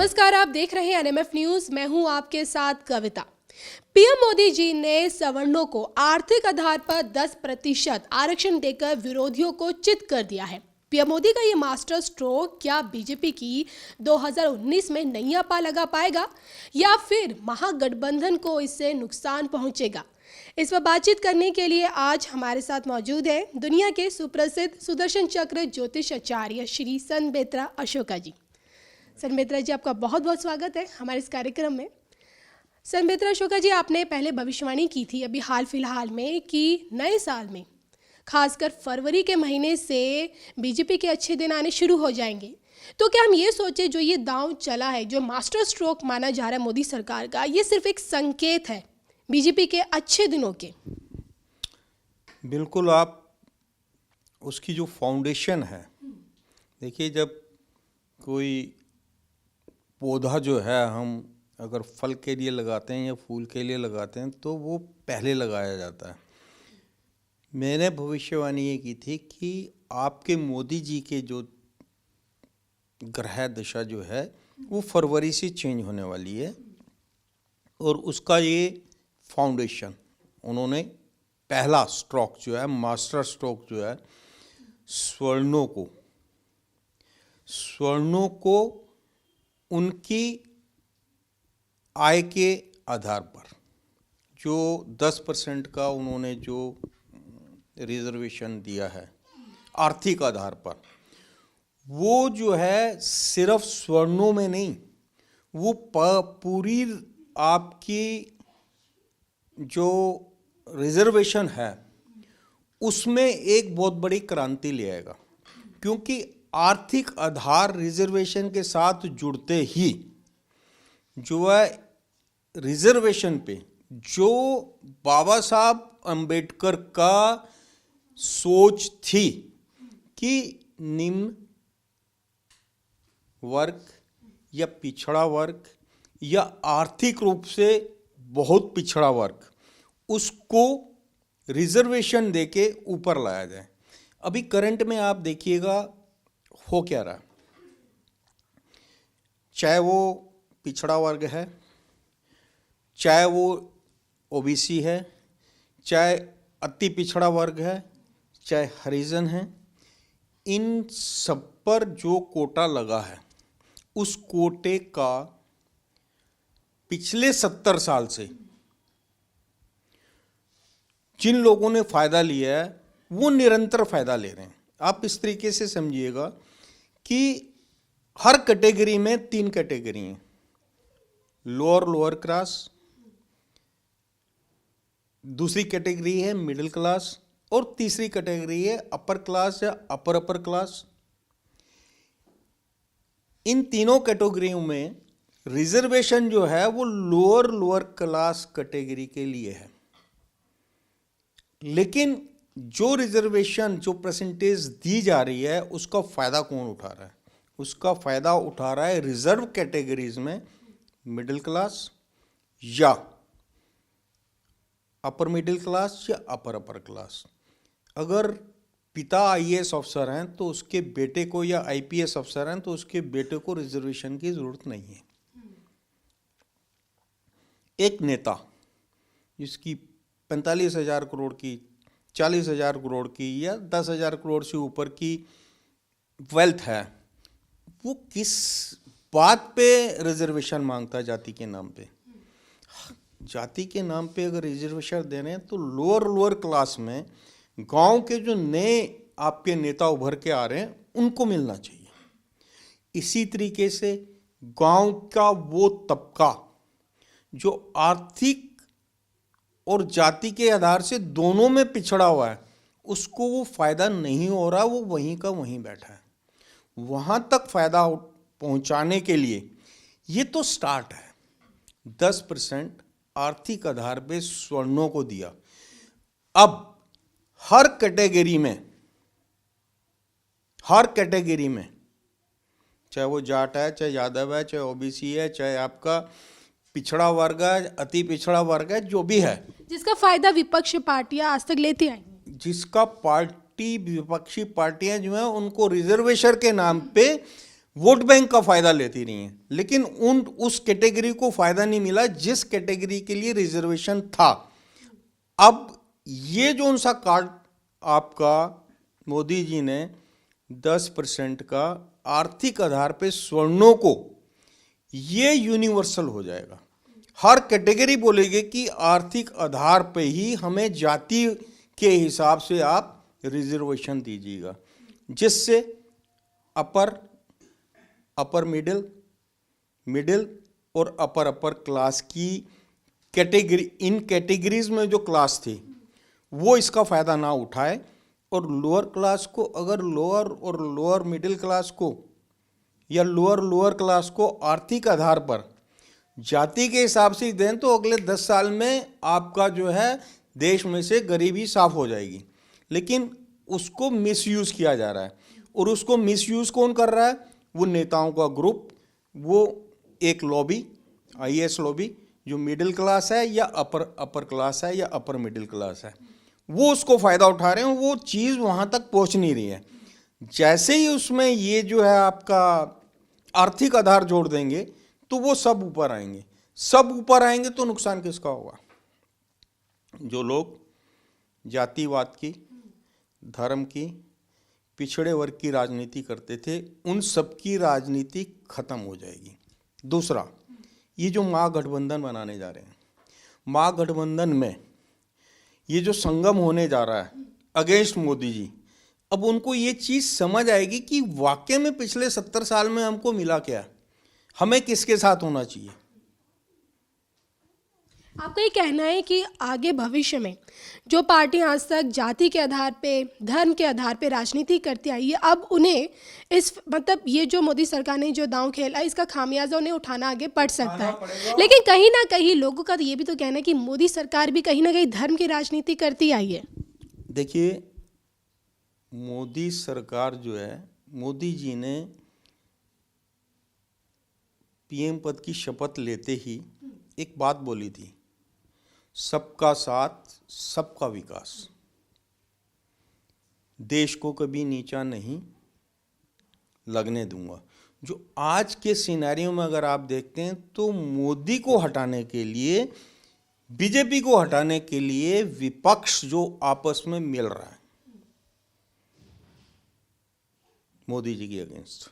नमस्कार, आप देख रहे हैं एनएमएफ न्यूज। मैं हूं आपके साथ कविता। पीएम मोदी जी ने सवर्णों को आर्थिक आधार पर 10% आरक्षण देकर विरोधियों को चित कर दिया है। पीएम मोदी का ये मास्टर स्ट्रोक क्या बीजेपी की 2019 में नैया पा लगा पाएगा या फिर महागठबंधन को इससे नुकसान पहुंचेगा? इस पर बातचीत करने के लिए आज हमारे साथ मौजूद है दुनिया के सुप्रसिद्ध सुदर्शन चक्र ज्योतिष आचार्य श्री संबेत्रा अशोका जी। संबेत्रा जी, आपका बहुत बहुत स्वागत है हमारे इस कार्यक्रम में। संबेत्रा अशोका जी, आपने पहले भविष्यवाणी की थी अभी हाल फिलहाल में कि नए साल में खासकर फरवरी के महीने से बीजेपी के अच्छे दिन आने शुरू हो जाएंगे। तो क्या हम ये सोचे जो ये दांव चला है, जो मास्टर स्ट्रोक माना जा रहा है मोदी सरकार का, ये सिर्फ एक संकेत है बीजेपी के अच्छे दिनों के? बिल्कुल, आप उसकी जो फाउंडेशन है, देखिए, जब कोई पौधा जो है हम अगर फल के लिए लगाते हैं या फूल के लिए लगाते हैं तो वो पहले लगाया जाता है। मैंने भविष्यवाणी ये की थी कि आपके मोदी जी के जो ग्रह दशा जो है वो फरवरी से चेंज होने वाली है और उसका ये फाउंडेशन उन्होंने पहला स्ट्रोक जो है, मास्टर स्ट्रोक जो है, स्वर्णों को उनकी आय के आधार पर जो 10% का उन्होंने जो रिजर्वेशन दिया है आर्थिक आधार पर, वो जो है सिर्फ स्वर्णों में नहीं, वो पूरी आपकी जो रिजर्वेशन है उसमें एक बहुत बड़ी क्रांति ले आएगा। क्योंकि आर्थिक आधार रिजर्वेशन के साथ जुड़ते ही जो है रिजर्वेशन पे जो बाबा साहब अंबेडकर का सोच थी कि निम्न वर्ग या पिछड़ा वर्ग या आर्थिक रूप से बहुत पिछड़ा वर्ग, उसको रिजर्वेशन देके ऊपर लाया जाए। अभी करंट में आप देखिएगा हो क्या रहा, चाहे वो पिछड़ा वर्ग है, चाहे वो ओबीसी है, चाहे अति पिछड़ा वर्ग है, चाहे हरिजन है, इन सब पर जो कोटा लगा है उस कोटे का पिछले 70 साल से जिन लोगों ने फायदा लिया है वो निरंतर फायदा ले रहे हैं। आप इस तरीके से समझिएगा कि हर कैटेगरी में 3 कैटेगरी हैं, लोअर क्लास, दूसरी कैटेगरी है मिडिल क्लास और तीसरी कैटेगरी है अपर क्लास या अपर क्लास। इन तीनों कैटेगरियों में रिजर्वेशन जो है वो लोअर क्लास कैटेगरी के लिए है। लेकिन जो रिजर्वेशन, जो परसेंटेज दी जा रही है, उसका फायदा कौन उठा रहा है? उसका फायदा उठा रहा है रिजर्व कैटेगरीज में मिडिल क्लास या अपर मिडिल क्लास या अपर क्लास। अगर पिता आईएएस अफसर हैं तो उसके बेटे को, या आईपीएस अफसर हैं तो उसके बेटे को रिजर्वेशन की जरूरत नहीं है। एक नेता जिसकी 45,000 करोड़ की, 40,000 करोड़ की या 10,000 करोड़ से ऊपर की वेल्थ है, वो किस बात पे रिजर्वेशन मांगता है? जाति के नाम पे। जाति के नाम पे अगर रिजर्वेशन दे रहे हैं तो लोअर क्लास में गांव के जो नए आपके नेता उभर के आ रहे हैं उनको मिलना चाहिए। इसी तरीके से गांव का वो तबका जो आर्थिक और जाति के आधार से दोनों में पिछड़ा हुआ है, उसको वो फायदा नहीं हो रहा, वो वहीं का वहीं बैठा है। वहां तक फायदा पहुंचाने के लिए ये तो स्टार्ट है। 10% आर्थिक आधार पे स्वर्णों को दिया। अब हर कैटेगरी में चाहे वो जाट है, चाहे यादव है, चाहे ओबीसी है, चाहे आपका पिछड़ा वर्ग है, अति पिछड़ा वर्ग है, जो भी है, जिसका फायदा विपक्ष पार्टियां आज तक लेती आई, जिसका विपक्षी पार्टियां जो है उनको रिजर्वेशन के नाम पे वोट बैंक का फायदा लेती रही हैं, लेकिन उस कैटेगरी को फायदा नहीं मिला जिस कैटेगरी के लिए रिजर्वेशन था। अब ये जो उनसा कार्ड आपका मोदी जी ने 10% का आर्थिक आधार पे सवर्णों को, ये यूनिवर्सल हो जाएगा। हर कैटेगरी बोलेगी कि आर्थिक आधार पे ही हमें जाति के हिसाब से आप रिजर्वेशन दीजिएगा, जिससे अपर मिडिल और अपर क्लास की कैटेगरी, इन कैटेगरीज में जो क्लास थी वो इसका फ़ायदा ना उठाए, और लोअर क्लास को, अगर लोअर मिडिल क्लास को या लोअर क्लास को आर्थिक आधार पर जाति के हिसाब से दें तो अगले 10 साल में आपका जो है देश में से गरीबी साफ हो जाएगी। लेकिन उसको मिसयूज़ किया जा रहा है, और उसको मिसयूज़ कौन कर रहा है? वो नेताओं का ग्रुप, वो एक लॉबी, आईएएस लॉबी, जो मिडिल क्लास है या अपर क्लास है या अपर मिडिल क्लास है, वो उसको फ़ायदा उठा रहे हैं। वो चीज़ वहाँ तक पहुँच नहीं रही है। जैसे ही उसमें ये जो है आपका आर्थिक आधार जोड़ देंगे तो वो सब ऊपर आएंगे। सब ऊपर आएंगे तो नुकसान किसका होगा? जो लोग जातिवाद की, धर्म की, पिछड़े वर्ग की राजनीति करते थे, उन सब की राजनीति खत्म हो जाएगी। दूसरा, ये जो महागठबंधन बनाने जा रहे हैं, महागठबंधन में ये जो संगम होने जा रहा है अगेंस्ट मोदी जी, अब उनको ये चीज़ समझ आएगी कि वाकई में पिछले 70 साल में हमको मिला क्या, हमें किसके साथ होना चाहिए। आपका ये कहना है कि आगे भविष्य में जो पार्टी आज तक जाति के आधार पे, धर्म के आधार पे राजनीति करती आई है, अब उन्हें इस मतलब ये जो मोदी सरकार ने जो दांव खेला, इसका खामियाजा उन्हें उठाना आगे पड़ सकता है। लेकिन कहीं ना कहीं लोगों का तो ये भी तो कहना है कि मोदी सरकार भी कहीं ना कहीं धर्म की राजनीति करती आई है। देखिए, मोदी सरकार जो है, मोदी जी ने पीएम पद की शपथ लेते ही एक बात बोली थी, सबका साथ सबका विकास, देश को कभी नीचा नहीं लगने दूंगा। जो आज के सिनेरियो में अगर आप देखते हैं तो मोदी को हटाने के लिए, बीजेपी को हटाने के लिए विपक्ष जो आपस में मिल रहा है मोदी जी के अगेंस्ट,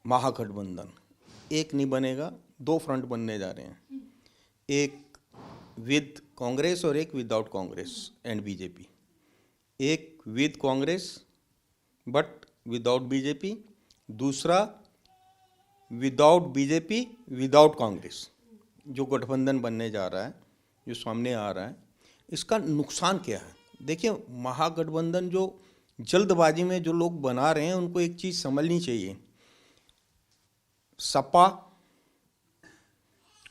महागठबंधन एक नहीं बनेगा, 2 फ्रंट बनने जा रहे हैं, एक विद कांग्रेस और एक विदाउट कांग्रेस एंड बीजेपी। एक with Congress but without BJP, दूसरा विदाउट बीजेपी विदाउट कांग्रेस। जो गठबंधन बनने जा रहा है, जो सामने आ रहा है, इसका नुकसान क्या है? देखिए, महागठबंधन जो जल्दबाजी में जो लोग बना रहे हैं, उनको एक चीज़ समझनी चाहिए। सपा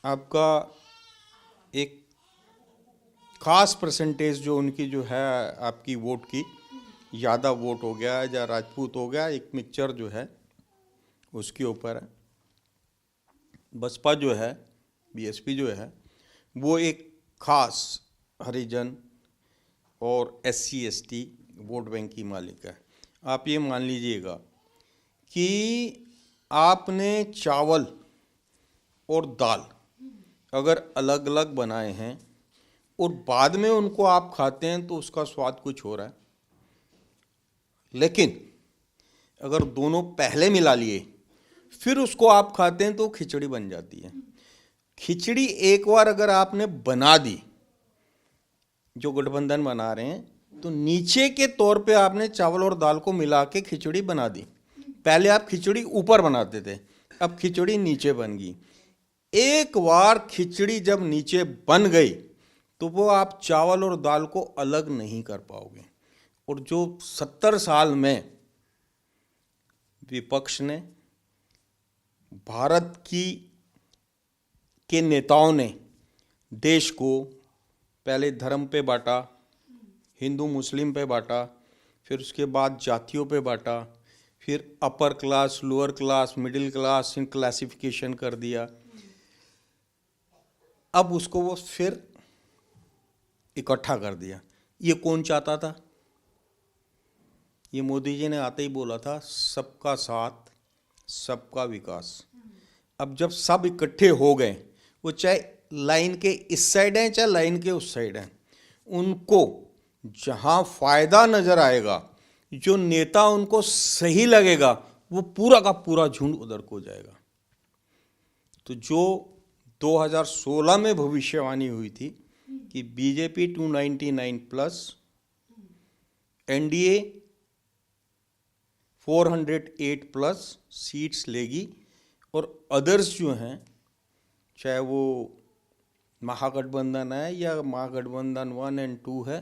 आपका एक खास परसेंटेज जो उनकी जो है आपकी वोट की, यादव वोट हो गया या राजपूत हो गया, एक मिक्सचर जो है उसके ऊपर है। बसपा जो है, बीएसपी जो है, वो एक खास हरिजन और एससी एसटी वोट बैंक की मालिक है। आप ये मान लीजिएगा कि आपने चावल और दाल अगर अलग अलग बनाए हैं और बाद में उनको आप खाते हैं तो उसका स्वाद कुछ हो रहा है, लेकिन अगर दोनों पहले मिला लिए फिर उसको आप खाते हैं तो खिचड़ी बन जाती है। खिचड़ी एक बार अगर आपने बना दी, जो गठबंधन बना रहे हैं, तो नीचे के तौर पे आपने चावल और दाल को मिला के खिचड़ी बना दी। पहले आप खिचड़ी ऊपर बनाते थे, अब खिचड़ी नीचे बन गई। एक बार खिचड़ी जब नीचे बन गई तो वो आप चावल और दाल को अलग नहीं कर पाओगे। और जो 70 साल में विपक्ष ने, भारत के नेताओं ने देश को पहले धर्म पे बांटा, हिंदू मुस्लिम पे बांटा, फिर उसके बाद जातियों पे बांटा, फिर upper class, lower class, middle class in classification कर दिया। अब उसको वो फिर इकट्ठा कर दिया। ये कौन चाहता था? ये मोदी जी ने आते ही बोला था, सबका साथ सबका विकास। अब जब सब इकट्ठे हो गए, वो चाहे लाइन के इस साइड हैं चाहे लाइन के उस साइड हैं, उनको जहां फायदा नजर आएगा, जो नेता उनको सही लगेगा, वो पूरा का पूरा झुंड उधर को जाएगा। तो जो 2016 में भविष्यवाणी हुई थी कि BJP 299 plus, NDA 408 plus seats लेगी और अदर्स जो हैं, चाहे वो महागठबंधन है या महागठबंधन 1 और 2 है,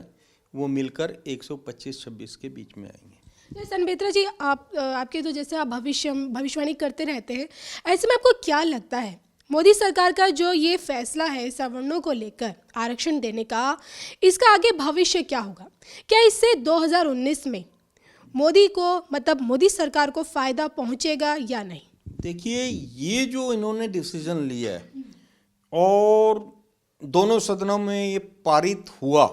वो मिलकर 125-26 के बीच में आएंगे। सनबेत्रा जी, आपके तो जैसे आप भविष्यवाणी करते रहते हैं, ऐसे में आपको क्या लगता है मोदी सरकार का जो ये फैसला है सवर्णों को लेकर आरक्षण देने का, इसका आगे भविष्य क्या होगा? क्या इससे 2019 में मोदी सरकार को फायदा पहुंचेगा या नहीं? देखिए, ये जो इन्होंने डिसीजन लिया है और दोनों सदनों में ये पारित हुआ,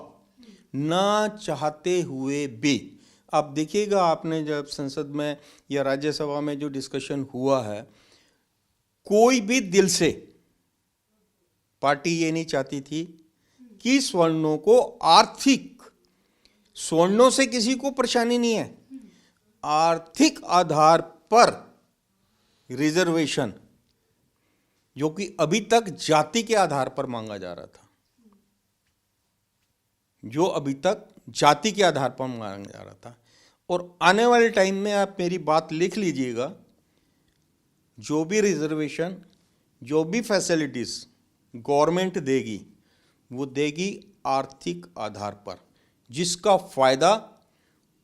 ना चाहते हुए भी, आप देखिएगा, आपने जब संसद में या राज्यसभा में जो डिस्कशन हुआ है, कोई भी दिल से पार्टी ये नहीं चाहती थी कि सवर्णों को आर्थिक, सवर्णों से किसी को परेशानी नहीं है, आर्थिक आधार पर रिजर्वेशन, जो कि अभी तक जाति के आधार पर मांगा जा रहा था, जो अभी तक जाति के आधार पर मांगा जा रहा था। और आने वाले टाइम में आप मेरी बात लिख लीजिएगा, जो भी रिजर्वेशन, जो भी फैसिलिटीज गवर्नमेंट देगी, वो देगी आर्थिक आधार पर, जिसका फायदा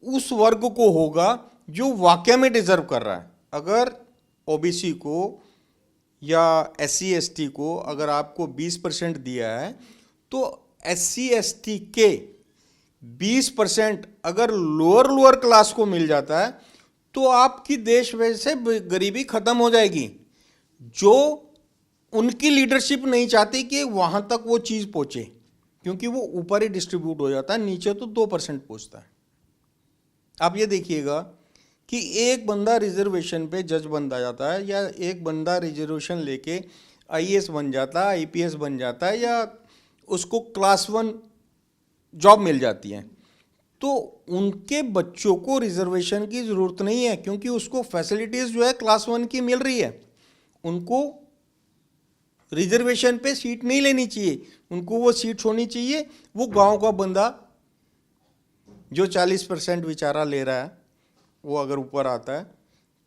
उस वर्ग को होगा जो वाकई में डिजर्व कर रहा है। अगर ओबीसी को या SC ST को अगर आपको 20% दिया है, तो SC ST के 20% अगर लोअर क्लास को मिल जाता है, तो आपकी देश वैसे गरीबी खत्म हो जाएगी। जो उनकी लीडरशिप नहीं चाहती कि वहां तक वो चीज़ पहुंचे, क्योंकि वो ऊपर ही डिस्ट्रीब्यूट हो जाता है, नीचे तो 2% पहुंचता है। आप ये देखिएगा कि एक बंदा रिजर्वेशन पे जज बन जाता है, या एक बंदा रिजर्वेशन लेके IAS बन जाता है, IPS बन जाता है, या उसको क्लास 1 जॉब मिल जाती है, तो उनके बच्चों को रिजर्वेशन की ज़रूरत नहीं है, क्योंकि उसको फैसिलिटीज़ जो है क्लास 1 की मिल रही है। उनको रिजर्वेशन पे सीट नहीं लेनी चाहिए, उनको वो सीट होनी चाहिए। वो गांव का बंदा जो 40% बेचारा ले रहा है, वो अगर ऊपर आता है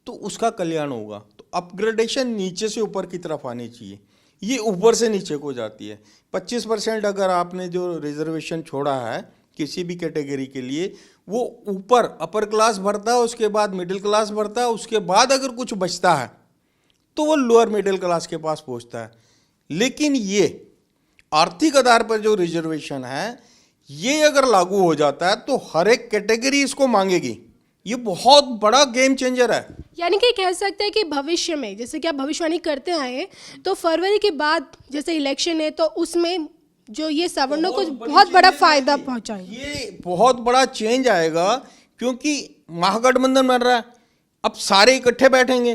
तो उसका कल्याण होगा। तो अपग्रेडेशन नीचे से ऊपर की तरफ आनी चाहिए, ये ऊपर से नीचे को जाती है। 25% अगर आपने जो रिजर्वेशन छोड़ा है किसी भी कैटेगरी के लिए, वो ऊपर अपर क्लास भरता है, उसके बाद मिडिल क्लास भरता है, उसके बाद अगर कुछ बचता है तो वो लोअर मिडिल क्लास के पास पहुंचता है। लेकिन ये आर्थिक आधार पर जो रिजर्वेशन है, ये अगर लागू हो जाता है तो हर एक कैटेगरी इसको मांगेगी। ये बहुत बड़ा गेम चेंजर है। यानी कि कह सकते हैं कि भविष्य में, जैसे कि आप भविष्यवाणी करते आए, तो फरवरी के बाद जैसे इलेक्शन है, तो उसमें जो ये सवर्णों को बहुत बड़ा फायदा पहुंचाएगा। ये बहुत बड़ा चेंज आएगा, क्योंकि महागठबंधन बन रहा है, अब सारे इकट्ठे बैठेंगे।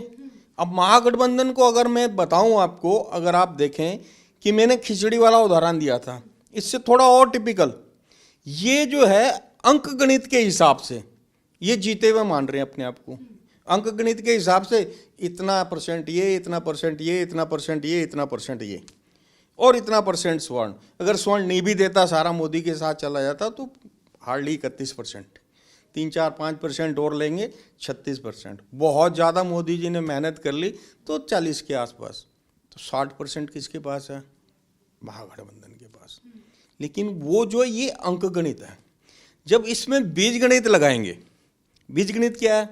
अब महागठबंधन को अगर मैं बताऊं आपको, अगर आप देखें कि मैंने खिचड़ी वाला उदाहरण दिया था, इससे थोड़ा और टिपिकल, ये जो है अंक गणित के हिसाब से ये जीते हुए मान रहे हैं अपने आप को। अंक गणित के हिसाब से इतना % ये, इतना % ये, इतना % ये, इतना % ये, और इतना % स्वर्ण। अगर स्वर्ण नहीं भी देता, सारा मोदी के साथ चला जाता, तो हार्डली 31%, 3-4-5% और लेंगे, 36%। बहुत ज़्यादा मोदी जी ने मेहनत कर ली तो 40 के आसपास। तो 60% किसके पास है? महागठबंधन के पास। लेकिन वो जो ये अंक गणित है, जब इसमें बीज गणित लगाएंगे, बीज गणित क्या है?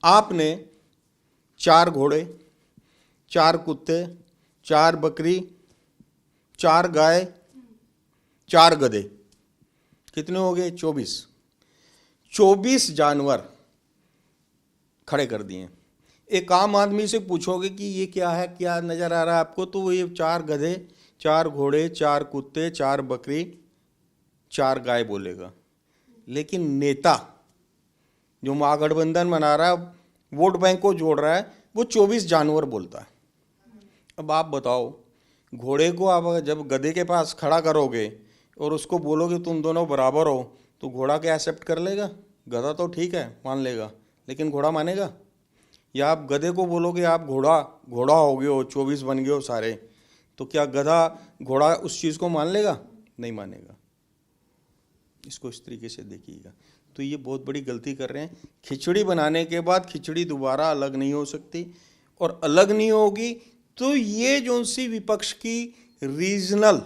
आपने 4 घोड़े, 4 कुत्ते, 4 बकरी, 4 गाय, 4 गधे, कितने हो गए? 24 जानवर खड़े कर दिए। एक आम आदमी से पूछोगे कि ये क्या है, क्या नज़र आ रहा है आपको, तो वो ये 4 गधे, 4 घोड़े, 4 कुत्ते, 4 बकरी, 4 गाय बोलेगा। लेकिन नेता जो महागठबंधन बना रहा है, वोट बैंक को जोड़ रहा है, वो 24 जानवर बोलता है। अब आप बताओ, घोड़े को आप जब गधे के पास खड़ा करोगे और उसको बोलोगे तुम दोनों बराबर हो, तो घोड़ा क्या एक्सेप्ट कर लेगा? गधा तो ठीक है मान लेगा, लेकिन घोड़ा मानेगा? या आप गधे को बोलोगे आप घोड़ा हो गए हो, 24 बन गए हो सारे, तो क्या गधा घोड़ा उस चीज़ को मान लेगा? नहीं मानेगा। इसको इस तरीके से देखिएगा। तो ये बहुत बड़ी गलती कर रहे हैं। खिचड़ी बनाने के बाद खिचड़ी दोबारा अलग नहीं हो सकती, और अलग नहीं होगी तो ये जो सी विपक्ष की रीजनल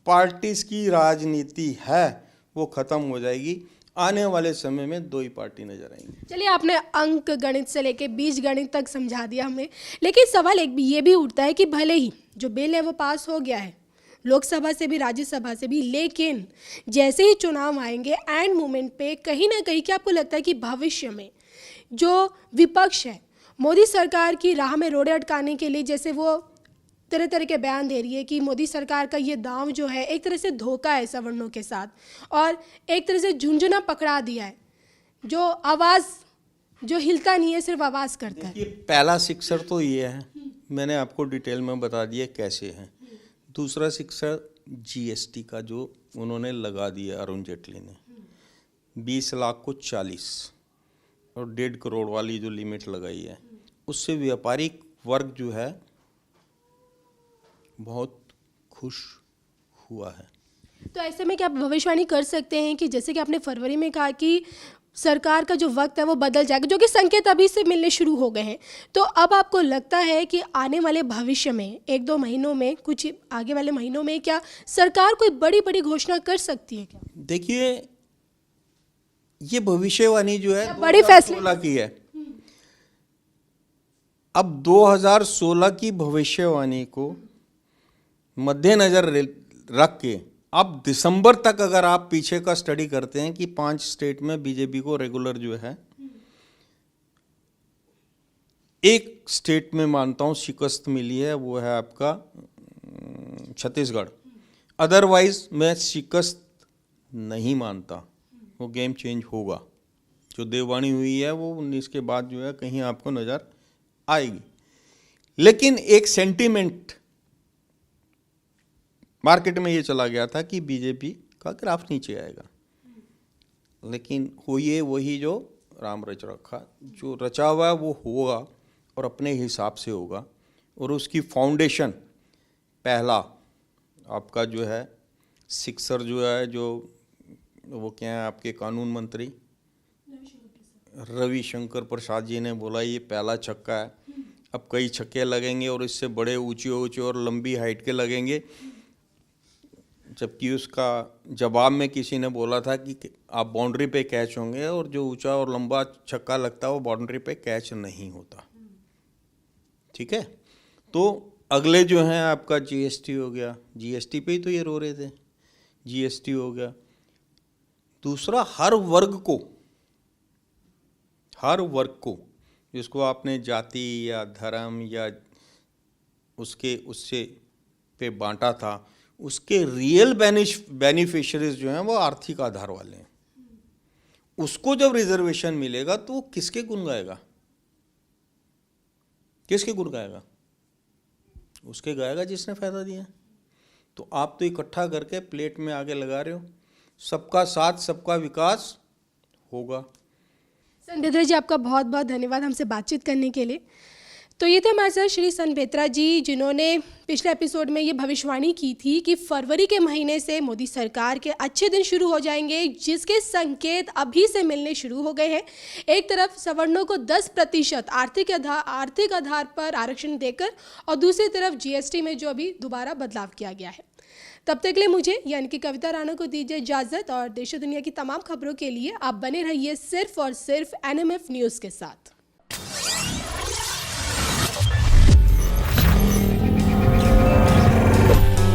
पार्टीज की राजनीति है वो खत्म हो जाएगी। आने वाले समय में दो ही पार्टी नजर आएंगी। चलिए, आपने अंक गणित से लेके बीज गणित तक समझा दिया हमें, लेकिन सवाल एक ये भी उठता है कि भले ही जो बिल है वो पास हो गया है लोकसभा से भी राज्यसभा से भी, लेकिन जैसे ही चुनाव आएंगे एंड मोमेंट पे कहीं ना कहीं क्या आपको लगता है कि भविष्य में जो विपक्ष है मोदी सरकार की राह में रोड़े अटकाने के लिए, जैसे वो तरह तरह के बयान दे रही है कि मोदी सरकार का ये दांव जो है एक तरह से धोखा है सवर्णों के साथ, और एक तरह से झुंझुना पकड़ा दिया है, जो आवाज़ जो हिलता नहीं है सिर्फ आवाज़ करता है। ये पहला सिक्सर तो ये है, मैंने आपको डिटेल में बता दिया कैसे है। दूसरा सिक्सर जीएसटी का जो उन्होंने लगा दिया अरुण जेटली ने, 20 लाख को 40 और 1.5 करोड़ वाली जो लिमिट लगाई है, उससे व्यापारिक वर्ग जो है बहुत खुश हुआ है। तो ऐसे में क्या आप भविष्यवाणी कर सकते हैं कि जैसे कि आपने फरवरी में कहा कि सरकार का जो वक्त है वो बदल जाएगा, जो कि संकेत अभी से मिलने शुरू हो गए हैं, तो अब आपको लगता है कि आने वाले भविष्य में 1-2 महीनों में, कुछ आगे वाले महीनों में क्या सरकार कोई बड़ी बड़ी घोषणा कर सकती है क्या? देखिए, ये भविष्यवाणी जो है बड़े फैसले 2016 की है। अब 2016 की भविष्यवाणी को मद्देनजर रख के अब दिसंबर तक अगर आप पीछे का स्टडी करते हैं कि 5 स्टेट में बीजेपी को रेगुलर जो है, एक स्टेट में मानता हूं शिकस्त मिली है, वो है आपका छत्तीसगढ़। अदरवाइज मैं शिकस्त नहीं मानता, वो गेम चेंज होगा। जो देववाणी हुई है वो 19 के बाद जो है कहीं आपको नजर आएगी। लेकिन एक सेंटीमेंट मार्केट में ये चला गया था कि बीजेपी का ग्राफ नीचे आएगा, लेकिन हुई वही जो राम रच रखा, जो रचा हुआ है वो होगा और अपने हिसाब से होगा। और उसकी फाउंडेशन पहला आपका जो है सिक्सर जो है, जो वो क्या है आपके कानून मंत्री रविशंकर प्रसाद जी ने बोला ये पहला छक्का है, अब कई छक्के लगेंगे और इससे बड़े ऊंचे ऊंचे और लंबी हाइट के लगेंगे। जबकि उसका जवाब में किसी ने बोला था कि आप बाउंड्री पे कैच होंगे, और जो ऊंचा और लंबा छक्का लगता है वो बाउंड्री पे कैच नहीं होता। ठीक है, तो अगले जो हैं आपका जीएसटी हो गया, जीएसटी पे ही तो ये रो रहे थे, जीएसटी हो गया। दूसरा, हर वर्ग को जिसको आपने जाति या धर्म या उससे पे बांटा था, उसके रियल बेनिफिशियरीज जो हैं वो आर्थिक आधार वाले हैं। उसको जब रिजर्वेशन मिलेगा तो वो किसके गुण गाएगा? किसके गुण गाएगा? उसके गाएगा जिसने फायदा दिया। तो आप तो इकट्ठा करके प्लेट में आगे लगा रहे हो। सबका साथ सबका विकास होगा। संबेत्रा जी, आपका बहुत बहुत धन्यवाद हमसे बातचीत करने के लिए। तो ये थे हमारे साथ श्री संबेत्रा जी, जिन्होंने पिछले एपिसोड में ये भविष्यवाणी की थी कि फरवरी के महीने से मोदी सरकार के अच्छे दिन शुरू हो जाएंगे, जिसके संकेत अभी से मिलने शुरू हो गए हैं। एक तरफ सवर्णों को 10% आर्थिक आधार पर आरक्षण देकर, और दूसरी तरफ जीएसटी में जो अभी दोबारा बदलाव किया गया है। तब तक के लिए मुझे यानी कि कविता राणा को दीजिए इजाज़त, और देश और दुनिया की तमाम खबरों के लिए आप बने रहिए सिर्फ और सिर्फ NMF न्यूज़ के साथ।